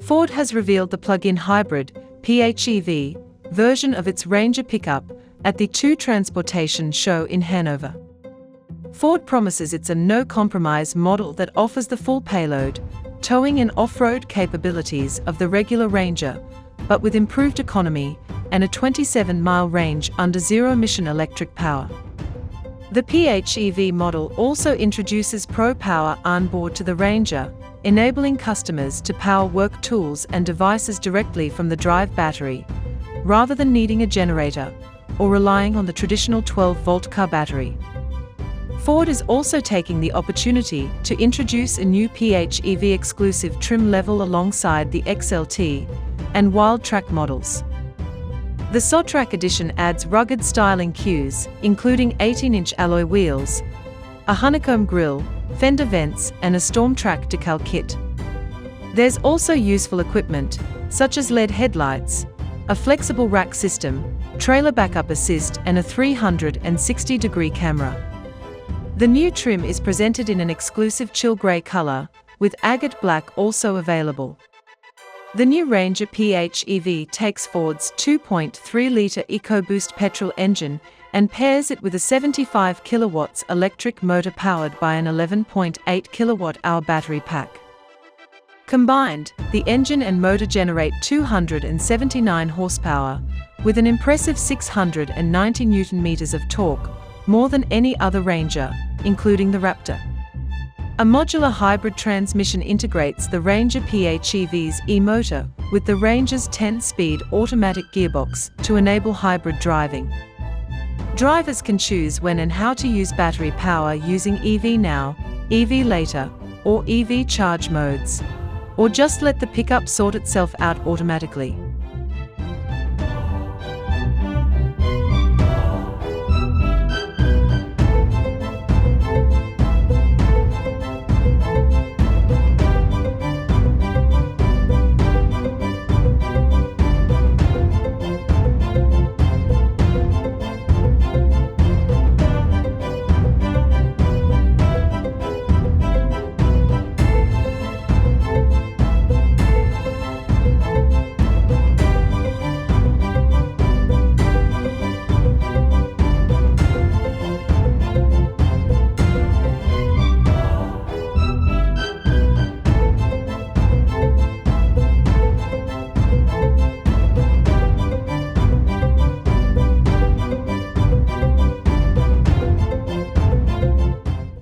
Ford has revealed the plug-in hybrid, PHEV, version of its Ranger pickup at the 2 Transportation show in Hanover. Ford promises it's a no-compromise model that offers the full payload, towing and off-road capabilities of the regular Ranger, but with improved economy and a 27-mile range under zero-emission electric power. The PHEV model also introduces Pro Power onboard to the Ranger, enabling customers to power work tools and devices directly from the drive battery, rather than needing a generator or relying on the traditional 12-volt car battery. Ford is also taking the opportunity to introduce a new PHEV exclusive trim level alongside the XLT and Wildtrak models. The StormStrak edition adds rugged styling cues, including 18-inch alloy wheels, a honeycomb grille, fender vents, and a StormStrak decal kit. There's also useful equipment, such as LED headlights, a flexible rack system, trailer backup assist, and a 360-degree camera. The new trim is presented in an exclusive chill grey color, with agate black also available. The new Ranger PHEV takes Ford's 2.3-litre EcoBoost petrol engine and pairs it with a 75 kilowatts electric motor powered by an 11.8 kilowatt-hour battery pack. Combined, the engine and motor generate 279 horsepower, with an impressive 690 Newton-meters of torque, more than any other Ranger, including the Raptor. A modular hybrid transmission integrates the Ranger PHEV's e-motor with the Ranger's 10-speed automatic gearbox to enable hybrid driving. Drivers can choose when and how to use battery power using EV now, EV later, or EV charge modes, or just let the pickup sort itself out automatically.